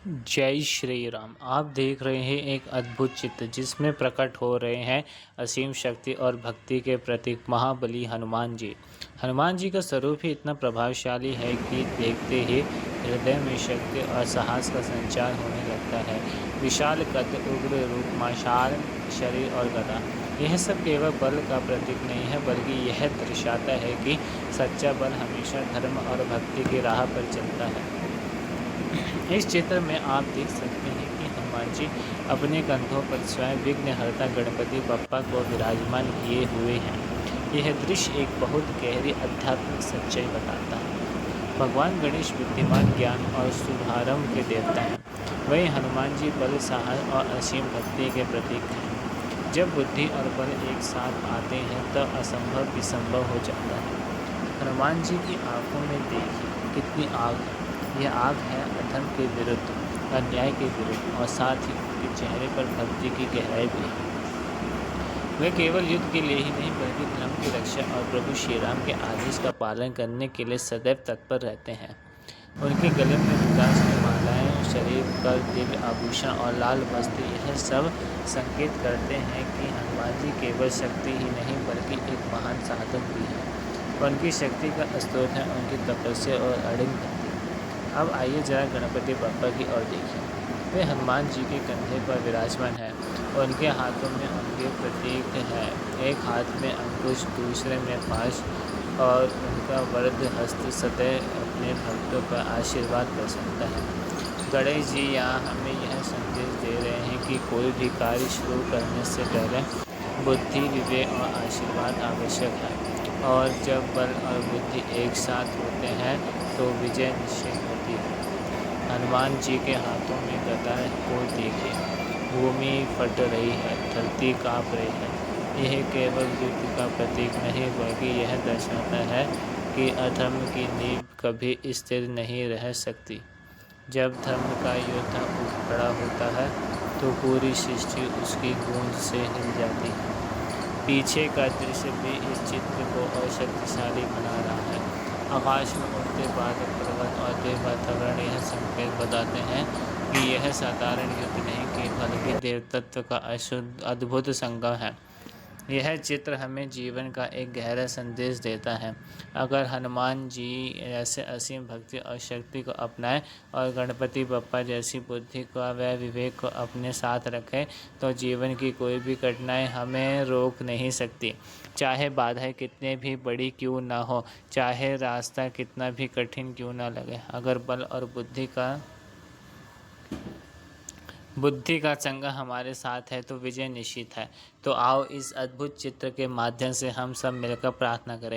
जय श्री राम। आप देख रहे हैं एक अद्भुत चित्र जिसमें प्रकट हो रहे हैं असीम शक्ति और भक्ति के प्रतीक महाबली हनुमान जी। हनुमान जी का स्वरूप ही इतना प्रभावशाली है कि देखते ही हृदय में शक्ति और साहस का संचार होने लगता है। विशाल कद, उग्र रूप, मशाल शरीर और गदा, यह सब केवल बल का प्रतीक नहीं है, बल्कि यह दर्शाता है कि सच्चा बल हमेशा धर्म और भक्ति की राह पर चलता है। इस चित्र में आप देख सकते हैं कि हनुमान जी अपने कंधों पर स्वयं विघ्नहर्ता गणपति बप्पा को विराजमान किए हुए हैं। यह दृश्य एक बहुत गहरी आध्यात्मिक सच्चाई बताता है। भगवान गणेश बुद्धिमान, ज्ञान और शुभारंभ के देवता हैं। वहीं हनुमान जी बल, साहस और असीम भक्ति के प्रतीक हैं। जब बुद्धि और बल एक साथ आते हैं तब असंभव भी संभव हो जाता है। हनुमान जी की आंखों में देखिए कितनी आग है। यह आग है अधर्म के विरुद्ध, अन्याय के विरुद्ध, और साथ ही उनके चेहरे पर भक्ति की गहराई भी है। वे केवल युद्ध के लिए ही नहीं बल्कि धर्म की रक्षा और प्रभु श्री राम के आदेश का पालन करने के लिए सदैव तत्पर रहते हैं। उनके गले में रुद्राक्ष की मालाएं, शरीर पर दिव्य आभूषण और लाल वस्त्र, यह सब संकेत करते हैं कि हनुमान जी केवल शक्ति ही नहीं बल्कि एक महान साधक भी है। उनकी शक्ति का स्रोत है उनकी तपस्या और अड़िग भक्ति। अब आइए जरा गणपति बप्पा की ओर देखिए। वे हनुमान जी के कंधे पर विराजमान हैं। उनके हाथों में उनके प्रतीक हैं। एक हाथ में अंकुश, दूसरे में पाश, और उनका वरद हस्त सदैव अपने भक्तों पर आशीर्वाद बरसाता है। गणेश जी यहाँ हमें यह संदेश दे रहे हैं कि कोई भी कार्य शुरू करने से पहले बुद्धि, विवेक और आशीर्वाद आवश्यक है, और जब बल और बुद्धि एक साथ होते हैं तो विजय निश्चित होती है। हनुमान जी के हाथों में गदा को देखिए। भूमि फट रही है, धरती कांप रही है। यह केवल युद्ध का प्रतीक नहीं बल्कि यह दर्शाता है कि अधर्म की नींव कभी स्थिर नहीं रह सकती। जब धर्म का योद्धा उठ खड़ा होता है तो पूरी सृष्टि उसकी गूंज से हिल जाती है। पीछे का दृश्य भी इस चित्र को और शक्तिशाली बना रहा है। आकाश में उड़ते बादल, पर्वत और दिव्य वातावरण यह संकेत बताते हैं कि यह साधारण युद्ध नहीं कि बल्कि देवतत्व का अद्भुत संगम है। यह चित्र हमें जीवन का एक गहरा संदेश देता है। अगर हनुमान जी ऐसे असीम भक्ति और शक्ति को अपनाएं और गणपति बप्पा जैसी बुद्धि को व विवेक को अपने साथ रखें तो जीवन की कोई भी कठिनाई हमें रोक नहीं सकती। चाहे बाधाएं कितने भी बड़ी क्यों ना हो, चाहे रास्ता कितना भी कठिन क्यों ना लगे, अगर बल और बुद्धि का संग हमारे साथ है तो विजय निश्चित है। तो आओ इस अद्भुत चित्र के माध्यम से हम सब मिलकर प्रार्थना करें।